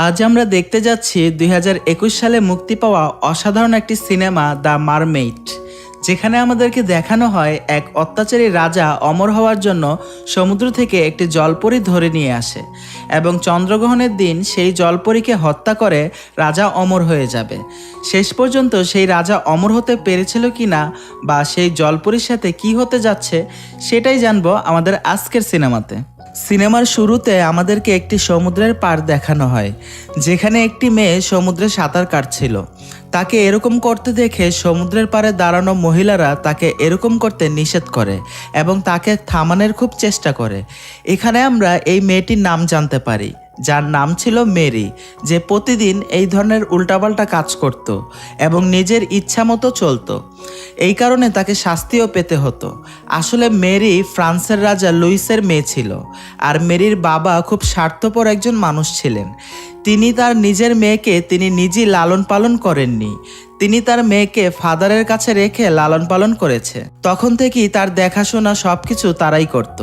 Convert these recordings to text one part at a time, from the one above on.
আজ আমরা দেখতে যাচ্ছি 2021 সালে মুক্তি পাওয়া অসাধারণ একটি সিনেমা দ্য মারমেইড, যেখানে আমাদেরকে দেখানো হয় এক অত্যাচারী রাজা অমর হওয়ার জন্য সমুদ্র থেকে একটি জলপরী ধরে নিয়ে আসে এবং চন্দ্রগ্রহণের দিন সেই জলপরীকে হত্যা করে রাজা অমর হয়ে যাবে। শেষ পর্যন্ত সেই রাজা অমর হতে পেরেছিল কিনা বা সেই জলপরীর সাথে কি হতে যাচ্ছে সেটাই জানবো আমাদের আজকের সিনেমাতে। সিনেমার শুরুতে আমাদেরকে একটি সমুদ্রের পাড় দেখানো হয়, যেখানে একটি মেয়ে সমুদ্রে সাঁতার কাটছিল। তাকে এরকম করতে দেখে সমুদ্রের পাড়ে দাঁড়ানো মহিলারা তাকে এরকম করতে নিষেধ করে এবং তাকে থামানোর খুব চেষ্টা করে। এখানে আমরা এই মেয়েটির নাম জানতে পারি, যার নাম ছিল মেরি, যে প্রতিদিন এই ধরনের উল্টাপাল্টা কাজ করত এবং নিজের ইচ্ছা মতো চলতো। এই কারণে তাকে শাস্তিও পেতে হতো। আসলে মেরি ফ্রান্সের রাজা লুইসের মেয়ে ছিল, আর মেরির বাবা খুব স্বার্থপর একজন মানুষ ছিলেন। তিনি তার নিজের মেয়েকে তিনি নিজেই লালন পালন করেননি, তিনি তার মেয়েকে ফাদারের কাছে রেখে লালন পালন করেছে। তখন থেকেই তার দেখাশোনা সবকিছু তারাই করত।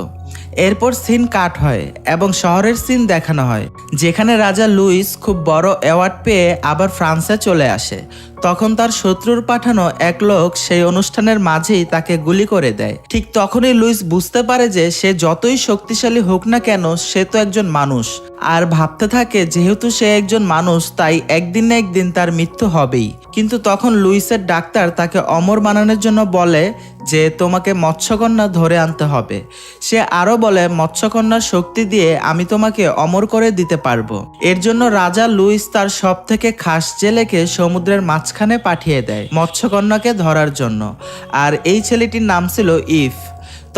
এরপর সিন কাট হয় এবং শহরের সিন দেখানো হয়, যেখানে রাজা লুইস খুব বড় অ্যাওয়ার্ড পেয়ে আবার ফ্রান্সে চলে আসে। তখন তার শত্রুর পাঠানো এক লোক সেই অনুষ্ঠানের মাঝেই তাকে গুলি করে দেয়। ঠিক তখনই লুইস বুঝতে পারে যে সে যতই শক্তিশালী হোক না কেন, সে তো একজন মানুষ, আর ভাবতে থাকে যেহেতু সে একজন মানুষ তাই একদিন না একদিন তার মৃত্যু হবেই। কিন্তু তখন লুইসের ডাক্তার তাকে অমর বানানোর জন্য বলে যে তোমাকে মৎস্যকন্যা ধরে আনতে হবে। সে আরও বলে মৎস্যকন্যার শক্তি দিয়ে আমি তোমাকে অমর করে দিতে পারবো। এর জন্য রাজা লুইস তার সব থেকে খাস জেলেকে সমুদ্রের মাঝখানে পাঠিয়ে দেয় মৎস্যকন্যাকে ধরার জন্য, আর এই ছেলেটির নাম ছিল ইভ।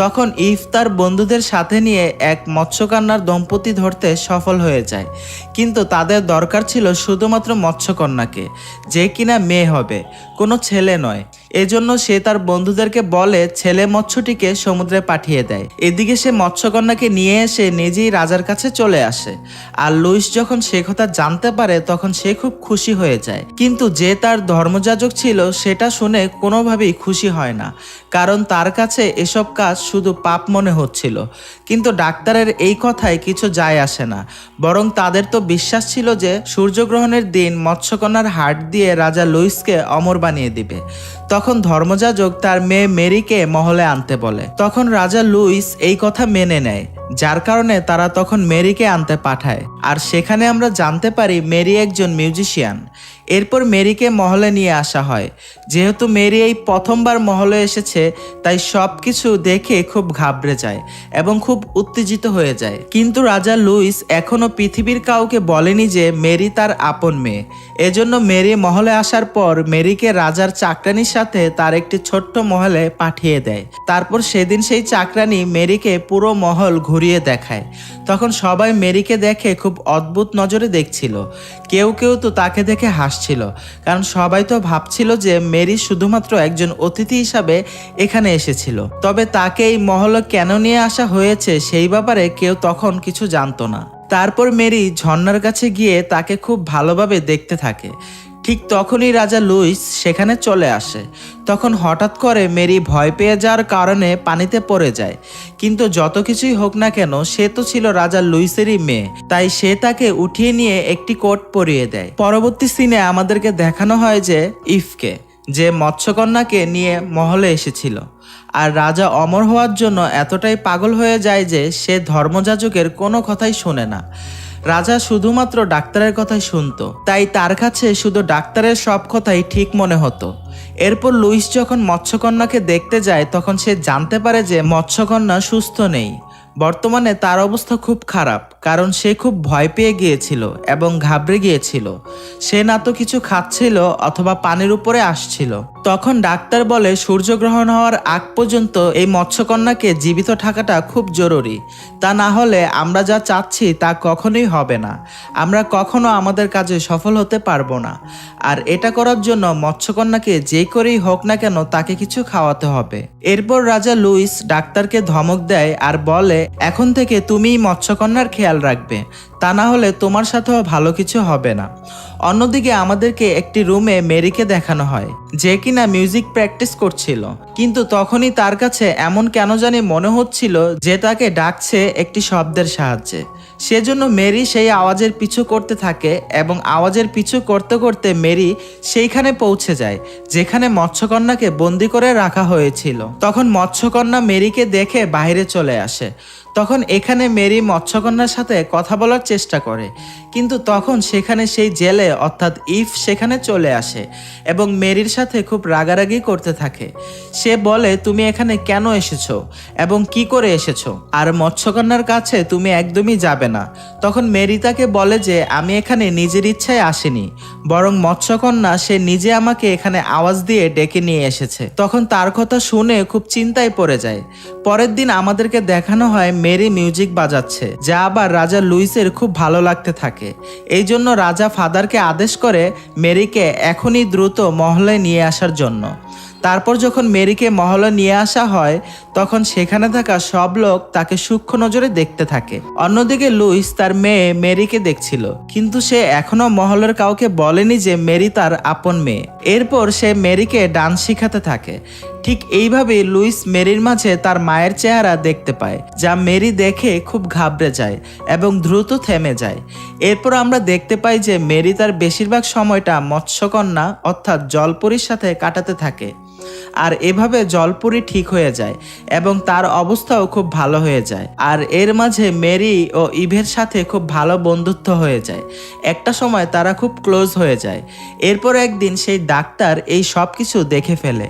তখন ইভ তার বন্ধুদের সাথে নিয়ে এক মৎস্যকন্যার দম্পতি ধরতে সফল হয়ে যায়, কিন্তু তাদের দরকার ছিল শুধুমাত্র মৎস্যকন্যাকে, যে কিনা মেয়ে হবে, কোনো ছেলে নয়। এজন্য সে তার বন্ধুদেরকে বলে ছেলে মৎস্যটিকে সমুদ্রে পাঠিয়ে দেয়। এদিকে সে মৎস্যকন্যাকে নিয়ে এসে নিজেই রাজার কাছে চলে আসে। আর লুইস যখন সে কথা জানতে পারে তখন সে খুব খুশি হয়ে যায়, কিন্তু যে তার ধর্মযাজক ছিল সেটা শুনে কোনোভাবেই খুশি হয় না, কারণ তার কাছে এসব কাজ শুধু পাপ মনে হচ্ছিল। কিন্তু ডাক্তারের এই কথায় কিছু যায় আসে না, বরং তাদের তো বিশ্বাস ছিল যে সূর্যগ্রহণের দিন মৎস্যকন্যার হাড় দিয়ে রাজা লুইসকে অমর বানিয়ে দিবে। তখন ধর্মযাজক তার মেয়ে মেরিকে মহলে আনতে বলে। তখন রাজা লুইস এই কথা মেনে নেয়, যার কারণে তারা তখন মেরিকে আনতে পাঠায়। আর সেখানে আমরা জানতে পারি মেরি একজন মিউজিশিয়ান। এরপর মেরিকে মহলে নিয়ে আসা হয়। যেহেতু মেরি এই প্রথমবার মহলে এসেছে, তাই সব কিছু দেখে খুব ঘাবড়ে যায় এবং খুব উত্তেজিত হয়ে যায়। কিন্তু রাজা লুইস এখনও পৃথিবীর কাউকে বলেনি যে মেরি তার আপন মেয়ে। এজন্য মেরি মহলে আসার পর মেরিকে রাজার চাকরানির সাথে তার একটি ছোট্ট মহলে পাঠিয়ে দেয়। তারপর সেদিন সেই চাকরানি মেরিকে পুরো মহল ঘুরিয়ে দেখায়। তখন সবাই মেরিকে দেখে খুব অদ্ভুত নজরে দেখছিল। কেউ কেউ তো তাকে দেখে হাসছিল, কারণ সবাই তো ভাবছিল যে মেরি শুধুমাত্র একজন অতিথি হিসাবে এখানে এসেছিল। তবে তাকে এই মহলে কেন নিয়ে আসা হয়েছে সেই ব্যাপারে কেউ তখন কিছু জানতো না। তারপর মেরি ঝর্ণার কাছে গিয়ে তাকে খুব ভালোভাবে দেখতে থাকে। ঠিক তখনই রাজা লুইস সেখানে চলে আসে। তখন হঠাৎ করে মেরি ভয় পেয়ে যাওয়ার কারণে পানিতে পড়ে যায়। কিন্তু যত কিছুই হোক না কেন, সে তো ছিল রাজা লুইসেরই মেয়ে, তাই সে তাকে উঠিয়ে নিয়ে একটি কোট পরিয়ে দেয়। পরবর্তী সিনে আমাদেরকে দেখানো হয় যে ইভকে, যে মৎস্যকন্যাকে নিয়ে মহলে এসেছিল। আর রাজা অমর হওয়ার জন্য এতটাই পাগল হয়ে যায় যে সে ধর্মযাজকের কোনো কথাই শোনে না। রাজা শুধুমাত্র ডাক্তারের কথাই শুনতো, তাই তার কাছে শুধু ডাক্তারের সব কথাই ঠিক মনে হতো। এরপর লুইস যখন মৎস্যকন্যাকে দেখতে যায়, তখন সে জানতে পারে যে মৎস্যকন্যা সুস্থ নেই। বর্তমানে তার অবস্থা খুব খারাপ, কারণ সে খুব ভয় পেয়ে গিয়েছিল এবং ঘাবড়ে গিয়েছিল। সে না তো কিছু খাচ্ছিল অথবা পানির উপরে আসছিল। তখন ডাক্তার বলে সূর্যগ্রহণ হওয়ার আগ পর্যন্ত এই মৎস্যকন্যাকে জীবিত থাকাটা খুব জরুরি, তা না হলে আমরা যা চাচ্ছি তা কখনোই হবে না, আমরা কখনো আমাদের কাজে সফল হতে পারবো না। আর এটা করার জন্য মৎস্যকন্যাকে যে করেই হোক না কেন তাকে কিছু খাওয়াতে হবে। এরপর রাজা লুইস ডাক্তারকে ধমক দেয় আর বলে এখন থেকে তুমিই মৎস্যকন্যার খেয়াল রাখবে, তা না হলে তোমার সাথেও ভালো কিছু হবে না। অন্যদিকে আমাদেরকে একটি রুমে মেরিকে দেখানো হয়, যে কিনা মিউজিক প্র্যাকটিস করছিল। কিন্তু তখনই তার কাছে এমন কেন জানি মনে হচ্ছিল যে তাকে ডাকছে একটি শব্দের সাহায্যে। সেজন্য মেরি সেই আওয়াজের পিছু করতে থাকে এবং আওয়াজের পিছু করতে করতে মেরি সেইখানে পৌঁছে যায় যেখানে মৎস্যকন্যাকে বন্দি করে রাখা হয়েছিল। তখন মৎস্যকন্যা মেরিকে দেখে বাইরে চলে আসে। তখন এখানে মেরি মৎস্যকন্যার সাথে কথা বলার চেষ্টা করে, কিন্তু তখন সেখানে সেই জেলে অর্থাৎ ইভ সেখানে চলে আসে এবং মেরির সাথে খুব রাগারাগি করতে থাকে। সে বলে, তুমি এখানে কেন এসেছো এবং কি করে এসেছো, আর মৎস্যকন্যার কাছে তুমি একদমই যাবে না। তখন মেরি তাকে বলে যে আমি এখানে নিজের ইচ্ছায় আসিনি, বরং মৎস্যকন্যা সে নিজে আমাকে এখানে আওয়াজ দিয়ে ডেকে নিয়ে এসেছে। তখন তার কথা শুনে খুব চিন্তায় পড়ে যায়। পরের দিন আমাদেরকে দেখানো হয় মেরি মিউজিক বাজাচ্ছে, যা আবার রাজা লুইসের খুব ভালো লাগতে থাকে। এই জন্য রাজা ফাদারকে আদেশ করে মেরিকে এখনই দ্রুত মহলে নিয়ে আসার জন্য। তারপর যখন মেরিকে মহলে নিয়ে আসা হয় তখন সেখানে থাকা সব লোক তাকে সূক্ষ্ম নজরে দেখতে থাকে। অন্যদিকে লুইস তার মেয়ে মেরিকে দেখছিল, কিন্তু সে এখনো মহলের কাউকে বলেনি যে মেরি তার আপন মেয়ে। এরপর সে মেরিকে ডান্স শিখাতে থাকে। ঠিক এইভাবেই লুইস মেরির মাঝে তার মায়ের চেহারা দেখতে পায়, যা মেরি দেখে খুব ঘাবড়ে যায় এবং দ্রুত থেমে যায়। এরপর আমরা দেখতে পাই যে মেরি তার বেশিরভাগ সময়টা মৎস্যকন্যা অর্থাৎ জলপরীর সাথে কাটাতে থাকে, আর এভাবে জলপরী ঠিক হয়ে যায় এবং তার অবস্থাও খুব ভালো হয়ে যায়। আর এর মাঝে মেরি ও ইভের সাথে খুব ভালো বন্ধুত্ব হয়ে যায়। একটা সময় তারা খুব ক্লোজ হয়ে যায়। এরপর একদিন সেই ডাক্তার এই সব কিছু দেখে ফেলে।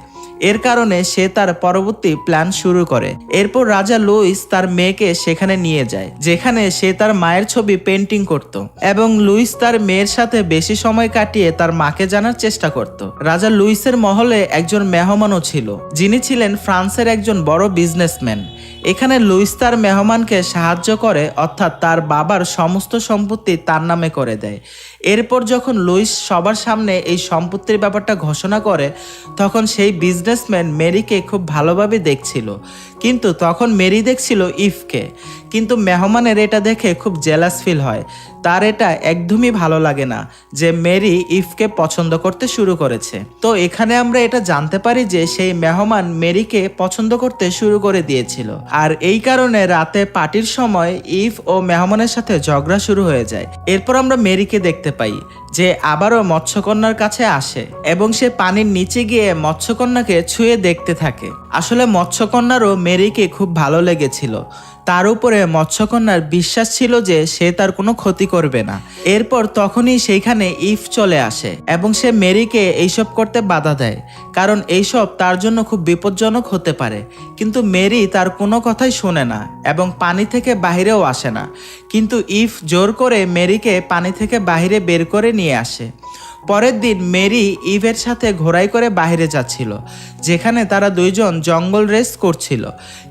এর কারণে সে তার পরবর্তী প্ল্যান শুরু করে। এরপর রাজা লুইস তার মেয়েকে সেখানে নিয়ে যায়, যেখানে সে তার মায়ের ছবি পেন্টিং করত এবং লুইস তার মেয়ের সাথে বেশি সময় কাটিয়ে তার মাকে জানার চেষ্টা করত। রাজা লুইসের মহলে একজন মেহমানও ছিল, যিনি ছিলেন ফ্রান্সের একজন বড় বিজনেসম্যান। এখানে লুইস তার মেহমানকে সাহায্য করে, অর্থাৎ তার বাবার সমস্ত সম্পত্তি তার নামে করে দেয়। এরপর যখন লুইস সবার সামনে এই সম্পত্তির ব্যাপারটা ঘোষণা করে তখন সেই বিজনেসম্যান মেরিকে খুব ভালোভাবে দেখছিল, কিন্তু তখন মেরি দেখছিল ইভকে। কিন্তু মেহমানের এটা দেখে খুব জেলাস ফিল হয়। তার এটা একদমই ভালো লাগে না যে মেরি ইভকে পছন্দ করতে শুরু করেছে। তো এখানে আমরা এটা জানতে পারি যে সেই মেহমান মেরিকে পছন্দ করতে শুরু করে দিয়েছিল, আর এই কারণে রাতে পার্টির সময় ইভ ও মেহমানের সাথে ঝগড়া শুরু হয়ে যায়। এরপর আমরা মেরিকে দেখতে পাই যে আবারও মৎস্যকন্যার কাছে আসে এবং সে পানির নিচে গিয়ে মৎস্যকন্যাকে ছুঁয়ে দেখতে থাকে। আসলে মৎস্যকন্যারও মেরিকে খুব ভালো লেগেছিল। তার উপরে মৎস্যকন্যার বিশ্বাস ছিল যে সে তার কোনো ক্ষতি করবে না। এরপর তখনই সেইখানে ইভ চলে আসে এবং সে মেরিকে এইসব করতে বাধা দেয়, কারণ এইসব তার জন্য খুব বিপজ্জনক হতে পারে। কিন্তু মেরি তার কোনো কথাই শোনে না এবং পানি থেকে বাহিরেও আসে না। কিন্তু ইভ জোর করে মেরিকে পানি থেকে বাহিরে বের করে নিয়ে আসে। পরের দিন মেরি ইভের সাথে ঘোড়ায় করে বাইরে যাচ্ছিল, যেখানে তারা দুইজন জঙ্গল রেস করছিল।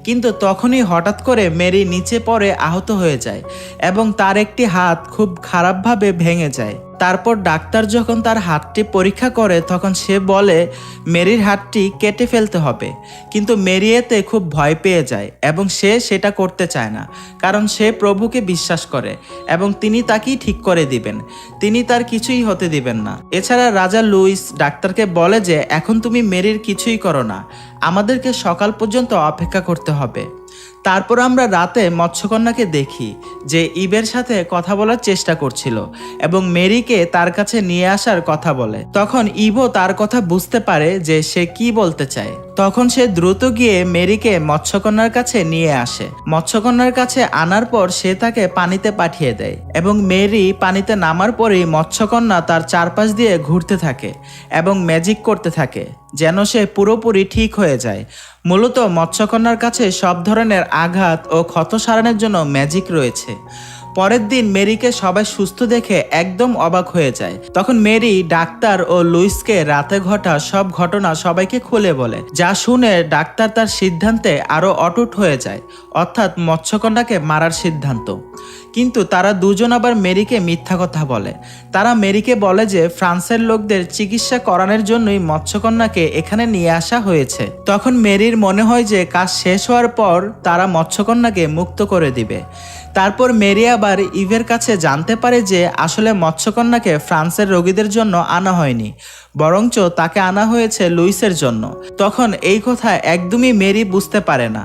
কিন্তু তখনই হঠাৎ করে মেরি নিচে পড়ে আহত হয়ে যায় এবং তার একটি হাত খুব খারাপভাবে ভেঙে যায়। তারপর ডাক্তার যখন তার হাতটি পরীক্ষা করে তখন সে বলে মেরির হাতটি কেটে ফেলতে হবে, কিন্তু মেরি এতে খুব ভয় পেয়ে যায় এবং সে সেটা করতে চায় না, কারণ সে প্রভুকে বিশ্বাস করে এবং তিনি তাকেই ঠিক করে দিবেন, তিনি তার কিছুই হতে দিবেন না। এছাড়া রাজা লুইস ডাক্তারকে বলে যে এখন তুমি মেরির কিছুই করো না, আমাদেরকে সকাল পর্যন্ত অপেক্ষা করতে হবে। তারপর আমরা রাতে মৎস্যকন্যাকে দেখি যে ইভের সাথে কথা বলার চেষ্টা করছিল এবং মেরিকে তার কাছে নিয়ে আসার কথা বলে। তখন ইভও তার কথা বুঝতে পারে যে সে কি বলতে চায়। তখন সে দ্রুত গিয়ে মেরিকে মৎস্যকন্যার কাছে নিয়ে আসে। মৎস্যকন্যার কাছে আনার পর সে তাকে পানিতে পাঠিয়ে দেয় এবং মেরি পানিতে নামার পরেই মৎস্যকন্যা তার চারপাশ দিয়ে ঘুরতে থাকে এবং ম্যাজিক করতে থাকে যেন সে পুরোপুরি ঠিক হয়ে যায়। মূলত মৎস্যকন্যার কাছে সব ধরনের আঘাত ও ক্ষত সারানোর জন্য ম্যাজিক রয়েছে। পরের দিন মেরিকে সবাই সুস্থ দেখে একদম অবাক হয়ে যায়। তখন মেরি ডাক্তার ও লুইসকে রাতে ঘটা সব ঘটনা সবাইকে খুলে বলে, যা শুনে ডাক্তার তার সিদ্ধান্তে আরো অটুট হয়ে যায়, অর্থাৎ মৎস্যকন্যাকে মারার সিদ্ধান্ত। কিন্তু তারা দুজন আবার মেরিকে মিথ্যা কথা বলে। তারা মেরিকে বলে যে ফ্রান্সের লোকদের চিকিৎসা করানোর জন্যই মৎস্যকন্যাকে এখানে নিয়ে আসা হয়েছে। তখন মেরির মনে হয় যে কাজ শেষ হওয়ার পর তারা মৎস্যকন্যাকে মুক্ত করে দিবে। তারপর মেরি আবার ইভের কাছে জানতে পারে যে আসলে মৎস্যকন্যাকে ফ্রান্সের রোগীদের জন্য আনা হয়নি, বরঞ্চ তাকে আনা হয়েছে লুইসের জন্য। তখন এই কথা একদমই মেরি বুঝতে পারে না।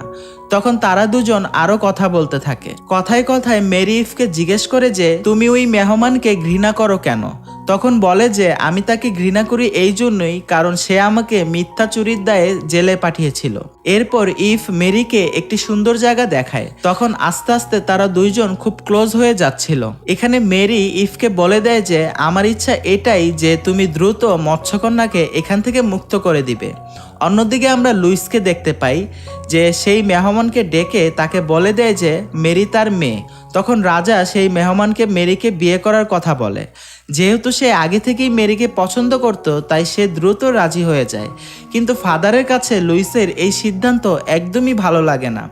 তখন তারা দুজন আরো কথা বলতে থাকে। কথায় কথায় মেরি ইভকে জিজ্ঞেস করে যে তুমি ওই মেহমানকে ঘৃণা করো কেন। তখন বলে যে আমি তাকে ঘৃণা করি এই জন্যই কারণ সে আমাকে মিথ্যা চুরির দায়ে জেলে পাঠিয়েছিল। এরপর ইভ মেরিকে একটি সুন্দর জায়গা দেখায়। তখন আস্তে আস্তে তারা দুইজন খুব ক্লোজ হয়ে যাচ্ছিল। এখানে মেরি ইভকে বলে দেয় যে আমার ইচ্ছা এটাই যে তুমি দ্রুত মৎস্যকন্যাকে এখান থেকে মুক্ত করে দিবে। অন্যদিকে আমরা লুইসকে দেখতে পাই যে সেই মেহমানকে ডেকে তাকে বলে দেয় যে মেরি তার মেয়ে। তখন রাজা সেই মেহমানকে মেরিকে বিয়ে করার কথা বলে। যেহেতু সে আগে থেকেই মেরিকে পছন্দ করত তাই সে দ্রুত রাজি হয়ে যায়। কিন্তু ফাদারের কাছে লুইসের এই সিদ্ধান্ত একদমই ভালো লাগে না।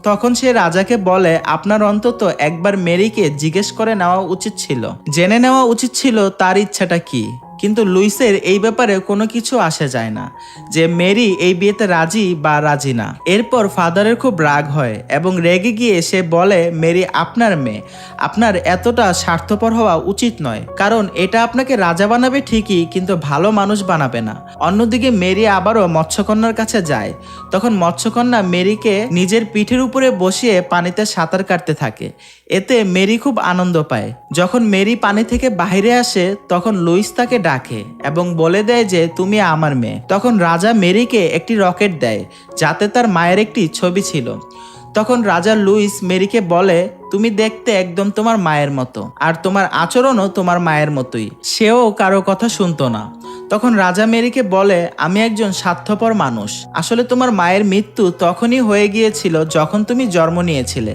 তখন সে রাজাকে বলে আপনার অন্তত একবার মেরিকে জিজ্ঞেস করে নেওয়া উচিত ছিল, জেনে নেওয়া উচিত ছিল তার ইচ্ছাটা কি। কিন্তু লুইসের এই ব্যাপারে কোনো কিছু আসে যায় না যে মেরি এই বিয়েতে রাজি বা রাজি না। এরপর ফাদারের খুব রাগ হয় এবং রেগে গিয়ে সে বলে মেরি আপনার মেয়ে, আপনার এতটা স্বার্থপর হওয়া উচিত নয়, কারণ এটা আপনাকে রাজা বানাবে ঠিকই কিন্তু ভালো মানুষ বানাবে না। অন্যদিকে মেরি আবারও মৎস্যকন্যার কাছে যায়। তখন মৎস্যকন্যা মেরিকে নিজের পিঠের উপরে বসিয়ে পানিতে সাঁতার কাটতে থাকে। এতে মেরি খুব আনন্দ পায়। যখন মেরি পানি থেকে বাইরে আসে তখন লুইস তাকে ডাকে এবং বলে দেয় যে তুমি আমার মেয়ে। তখন রাজা মেরিকে একটি রকেট দেয় যাতে তার মায়ের একটি ছবি ছিল। তখন রাজা লুইস মেরিকে বলে তুমি দেখতে একদম তোমার মায়ের মতো আর তোমার আচরণও তোমার মায়ের মতোই। সেও কারো কথা শুনতো না। তখন রাজা মেরিকে বলে আমি একজন স্বার্থপর মানুষ। আসলে তোমার মায়ের মৃত্যু তখনই হয়ে গিয়েছিল যখন তুমি জন্ম নিয়েছিলে,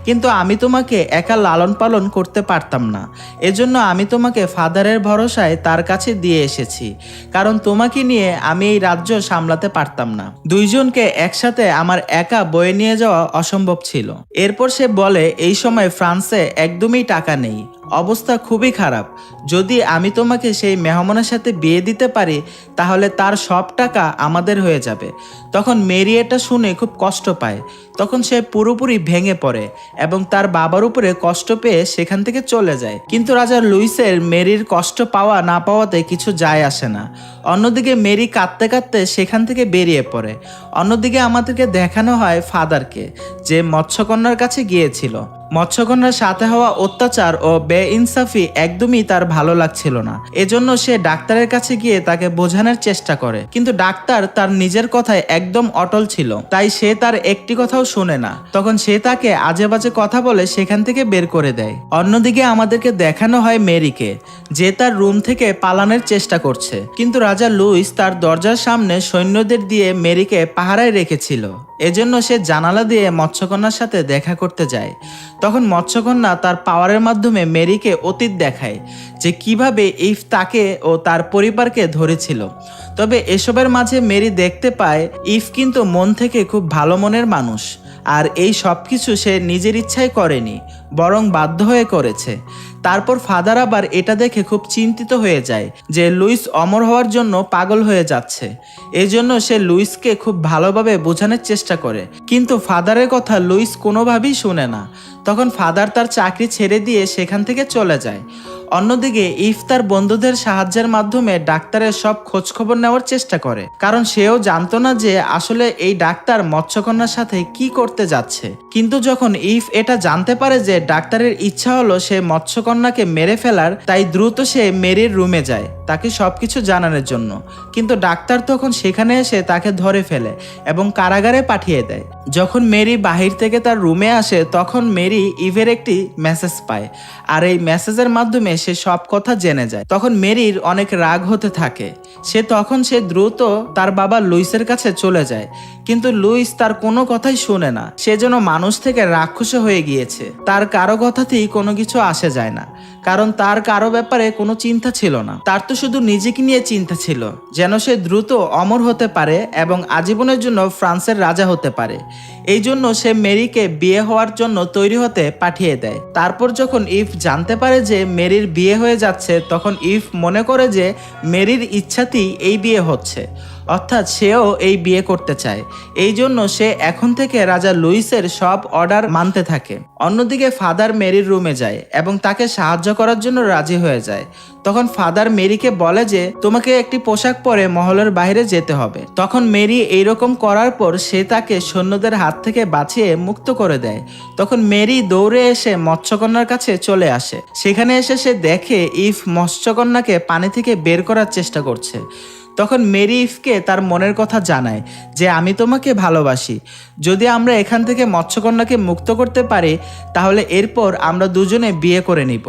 কিন্তু আমি তোমাকে একা লালন পালন করতে পারতাম না। এজন্য আমি তোমাকে ফাদারের ভরসায় তার কাছে দিয়ে এসেছি, কারণ তোমাকে নিয়ে আমি এই রাজ্য সামলাতে পারতাম না। দুইজনকে একসাথে আমার একা বয়ে নিয়ে যাওয়া অসম্ভব ছিল। এরপর সে বলে এই সময় ফ্রান্সে একদমই টাকা নেই, অবস্থা খুবই খারাপ। যদি আমি তোমাকে সেই মেহমানের সাথে বিয়ে দিতে পারি তাহলে তার সব টাকা আমাদের হয়ে যাবে। তখন মেরি এটা শুনে খুব কষ্ট পায়। তখন সে পুরোপুরি ভেঙে পড়ে এবং তার বাবার উপরে কষ্ট পেয়ে সেখান থেকে চলে যায়। কিন্তু রাজা লুইসের মেরির কষ্ট পাওয়া না পাওয়াতে কিছু যায় আসে না। অন্যদিকে মেরি কাঁদতে কাঁদতে সেখান থেকে বেরিয়ে পড়ে। অন্যদিকে আমাদেরকে দেখানো হয় ফাদারকে, যে মৎস্যকন্যার কাছে গিয়েছিল। মৎস্যকন্যার সাথে হওয়া অত্যাচার ও বেইনসাফি একদমই তার ভালো লাগছিল না। এজন্য সে ডাক্তারের কাছে গিয়ে তাকে বোঝানোর চেষ্টা করে, কিন্তু ডাক্তার তার নিজের কথায় একদম অটল ছিল, তাই সে তার একটি কথাও শুনে না। তখন সে তাকে আজে বাজে কথা বলে সেখান থেকে বের করে দেয়। অন্যদিকে আমাদেরকে দেখানো হয় মেরিকে, যে তার রুম থেকে পালানোর চেষ্টা করছে, কিন্তু রাজা লুইস তার দরজার সামনে সৈন্যদের দিয়ে মেরিকে পাহারায় রেখেছিল। এজন্য সে জানালা দিয়ে মৎস্যকন্যার সাথে দেখা করতে যায়। তখন মৎস্যকন্যা তার পাওয়ারের মাধ্যমে মেরিকে অতীত দেখায় যে কিভাবে ইভ তাকে ও তার পরিবারকে ধরেছিল। তবে এসবের মাঝে মেরি দেখতে পায় ইভ কিন্তু মন থেকে খুব ভালো মনের মানুষ, আর এই সব কিছু সে নিজের ইচ্ছায় করেনি, বরং বাধ্য হয়ে করেছে। তারপর ফাদার আবার এটা দেখে খুব চিন্তিত হয়ে যায় যে লুইস অমর হওয়ার জন্য পাগল হয়ে যাচ্ছে। এই জন্য সে লুইসকে খুব ভালোভাবে বোঝানোর চেষ্টা করে, কিন্তু ফাদারের কথা লুইস কোনোভাবেই শুনে না। তখন ফাদার তার চাকরি ছেড়ে দিয়ে সেখান থেকে চলে যায়। অন্যদিকে ইভ তার বন্ধুদের সাহায্যের মাধ্যমে ডাক্তারের সব খোঁজ খবর নেওয়ার চেষ্টা করে, কারণ সেও জানতো না যে আসলে এই ডাক্তার মৎস্যকন্যার সাথে কি করতে যাচ্ছে। কিন্তু যখন ইভ এটা জানতে পারে যে ডাক্তারের ইচ্ছা হলো সে মৎস্যকন্যাকে মেরে ফেলার, তাই দ্রুত সে মেরির রুমে যায় তাকে সবকিছু জানানোর জন্য। কিন্তু ডাক্তার তখন সেখানে এসে তাকে ধরে ফেলে এবং কারাগারে পাঠিয়ে দেয়। যখন মেরি বাহির থেকে তার রুমে আসে তখন মেরি ইভের একটি মেসেজ পায়, আর এই মেসেজের মাধ্যমে সে সব কথা জেনে যায়। তখন মেরির অনেক রাগ হতে থাকে। সে দ্রুত তার বাবা লুইসের কাছে চলে যায়, কিন্তু লুইস তার কোনো কথাই শুনে না। সে যেন মানুষ থেকে রাক্ষসে হয়ে গিয়েছে। তার কারো কথাতেই কোনো কিছু আসে যায় না, কারণ তার কারো ব্যাপারে কোনো চিন্তা ছিল না। তার তো শুধু নিজেকে নিয়ে চিন্তা ছিল, যেন সে দ্রুত অমর হতে পারে এবং আজীবনের জন্য ফ্রান্সের রাজা হতে পারে। এই জন্য সে মেরিকে বিয়ে হওয়ার জন্য তৈরি হতে পাঠিয়ে দেয়। তারপর যখন ইভ জানতে পারে যে মেরির বিয়ে হয়ে যাচ্ছে, তখন ইভ মনে করে যে মেরির ইচ্ছাতেই এই বিয়ে হচ্ছে। অর্থাৎ সেও এই বিয়ে করতে চায়। এই জন্য সে এখন থেকে রাজা লুইসের সব অর্ডার মানতে থাকে। অন্যদিকে ফাদার মেরির রুমে যায় এবং তাকে সাহায্য করার জন্য রাজি হয়ে যায়। তখন ফাদার মেরিকে বলে যে তোমাকে একটি পোশাক পরে মহলের বাইরে যেতে হবে। তখন মেরি এইরকম করার পর সে তাকে সৈন্যদের হাত থেকে বাঁচিয়ে মুক্ত করে দেয়। তখন মেরি দৌড়ে এসে মৎস্যকন্যার কাছে চলে আসে। সেখানে এসে সে দেখে ইভ মৎস্যকন্যাকে পানি থেকে বের করার চেষ্টা করছে। তখন মেরি ইভকে তার মনের কথা জানায় যে আমি তোমাকে ভালোবাসি। যদি আমরা এখান থেকে মৎস্যকন্যাকে মুক্ত করতে পারি তাহলে এরপর আমরা দুজনে বিয়ে করে নিব।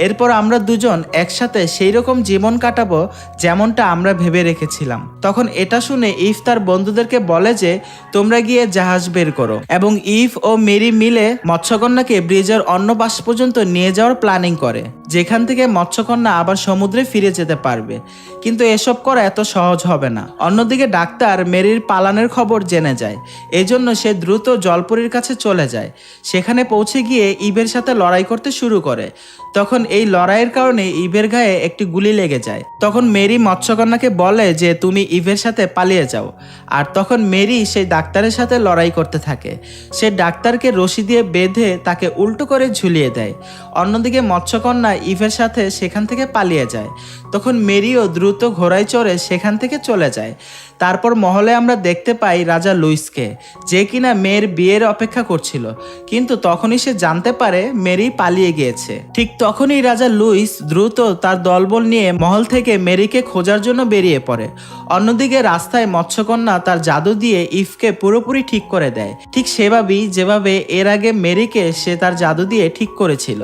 এরপর আমরা দুজন একসাথে সেই রকম জীবন কাটাবো যেমনটা আমরা ভেবে রেখেছিলাম। তখন এটা শুনে ইভ তার বন্ধুদেরকে বলে যে তোমরা গিয়ে জাহাজ বের করো এবং ইভ ও মেরি মিলে মৎস্যকন্যাকে ব্রিজের অন্য পাশ পর্যন্ত নিয়ে যাওয়ার প্ল্যানিং করে, যেখান থেকে মৎস্যকন্যা আবার সমুদ্রে ফিরে যেতে পারবে। কিন্তু এসব করা এত সহজ হবে না। অন্যদিকে ডাক্তার মেরির পালানের খবর জেনে যায়। এজন্য সে দ্রুত জলপরীর কাছে চলে যায়। সেখানে পৌঁছে গিয়ে ইভের সাথে লড়াই করতে শুরু করে। তখন এই লড়াইয়ের কারণে ইভের গায়ে একটি গুলি লেগে যায়। তখন মেরি মৎস্যকন্যাকে বলে যে তুমি ইভের সাথে পালিয়ে যাও। আর তখন মেরি সেই ডাক্তারের সাথে লড়াই করতে থাকে। সে ডাক্তারকে রশি দিয়ে বেঁধে তাকে উল্টো করে ঝুলিয়ে দেয়। অন্যদিকে মৎস্যকন্যা ইভের সাথে সেখান থেকে পালিয়ে যায়। তখন মেরিও দ্রুত ঘোড়ায় চড়ে সেখান থেকে চলে যায়। তারপর মহলে আমরা দেখতে পাই রাজা লুইসকে, যে কিনা মেয়ের বিয়ের অপেক্ষা করছিল। কিন্তু তখনই সে জানতে পারে মেরি পালিয়ে গিয়েছে। ঠিক তখনই রাজা লুইস দ্রুত তার দলবল নিয়ে মহল থেকে মেরিকে খোঁজার জন্য বেরিয়ে পড়ে। অন্যদিকে রাস্তায় মৎস্যকন্যা তার জাদু দিয়ে ইভকে পুরোপুরি ঠিক করে দেয়, ঠিক সেভাবেই যেভাবে এর আগে মেরিকে সে তার জাদু দিয়ে ঠিক করেছিল।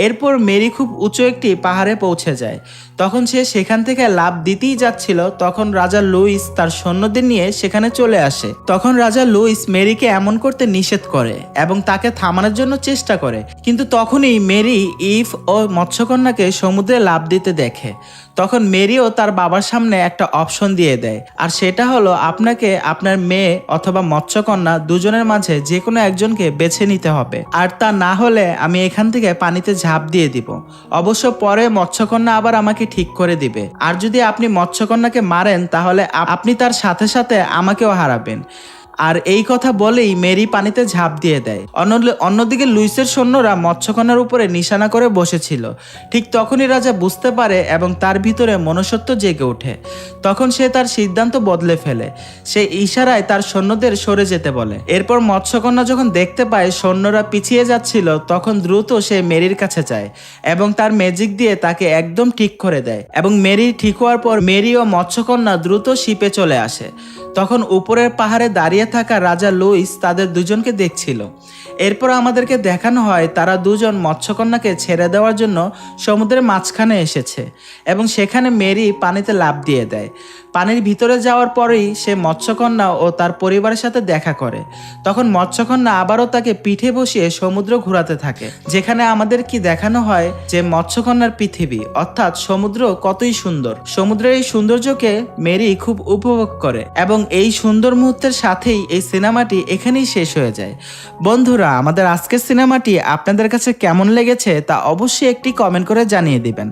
এরপর মেরি খুব উঁচু একটি পাহাড়ে পৌঁছে যায়। তখন সে সেখান থেকে লাফ দিতেই যাচ্ছিল, তখন রাজা লুইস তার সৈন্যদের নিয়ে সেখানে চলে আসে। তখন রাজা লুইস মেরিকে এমন করতে নিষেধ করে এবং তাকে থামানোর জন্য চেষ্টা করে। কিন্তু তখনই মেরি ইভ ও মৎস্যকন্যাকে সমুদ্রে লাফ দিতে দেখে। তখন মেরিও তার বাবার সামনে একটা অপশন দিয়ে দেয়, আর সেটা হলো আপনাকে আপনার মেয়ে অথবা মৎস্যকন্যা দুজনের মাঝে যে কোনো একজনকে বেছে নিতে হবে, আর তা না হলে আমি এখান থেকে পানিতে ঝাঁপ দিয়ে দিব। অবশ্য পরে মৎস্যকন্যা আবার আমাকে ঠিক করে দিবে। আর যদি আপনি মৎস্যকন্যাকে মারেন তাহলে আপনি তার সাথে সাথে আমাকেও হারাবেন। আর এই কথা বলেই মেরি পানিতে ঝাঁপ দিয়ে দেয়। অন্যদিকে লুইসের সৈন্যরা মৎস্যকন্যার উপরে নিশানা করে বসেছিল। ঠিক তখনই রাজা বুঝতে পারে এবং তার ভিতরে মনুষ্যত্ব জেগে ওঠে। তখন সে তার সিদ্ধান্ত বদলে ফেলে। সে ইশারায় তার সৈন্যদের সরে যেতে বলে। এরপর মৎস্যকন্যা যখন দেখতে পায় সৈন্যরা পিছিয়ে যাচ্ছিল, তখন দ্রুত সে মেরির কাছে যায় এবং তার ম্যাজিক দিয়ে তাকে একদম ঠিক করে দেয়। এবং মেরি ঠিক হওয়ার পর মেরি ও মৎস্যকন্যা দ্রুত শিপে চলে আসে। তখন উপরের পাহাড়ে দাঁড়িয়ে থাকা রাজা লুইস তাদের দুজনকে দেখছিল। এরপর আমাদেরকে দেখানো হয় তারা দুজন মৎস্যকন্যাকে ছেড়ে দেওয়ার জন্য সমুদ্রের মাঝখানে এসেছে এবং সেখানে মেরি পানিতে লাফ দিয়ে দেয়। পানির ভিতরে যাওয়ার পরেই সে মৎস্যকন্যা ও তার পরিবারের সাথে দেখা করে। তখন মৎস্যকন্যা আবারও তাকে পিঠে বসিয়ে সমুদ্র ঘোরাতে থাকে, যেখানে আমাদের কি দেখানো হয় যে মৎস্যকন্যার পৃথিবী অর্থাৎ সমুদ্র কতই সুন্দর। সমুদ্রের এই সৌন্দর্যকে মেরি খুব উপভোগ করে এবং এই সুন্দর মুহূর্তের সাথেই এই সিনেমাটি এখানেই শেষ হয়ে যায়। বন্ধুরা, আমাদের আজকের সিনেমাটি আপনাদের কাছে কেমন লেগেছে তা অবশ্যই একটি কমেন্ট করে জানিয়ে দিবেন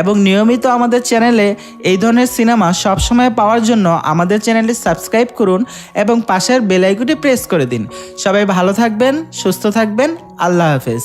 এবং নিয়মিত আমাদের চ্যানেলে এই ধরনের সিনেমা সবসময় পাওয়ার জন্য আমাদের চ্যানেলটি সাবস্ক্রাইব করুন এবং পাশের বেল আইকনটি প্রেস করে দিন। সবাই ভালো থাকবেন, সুস্থ থাকবেন। আল্লাহ হাফেজ।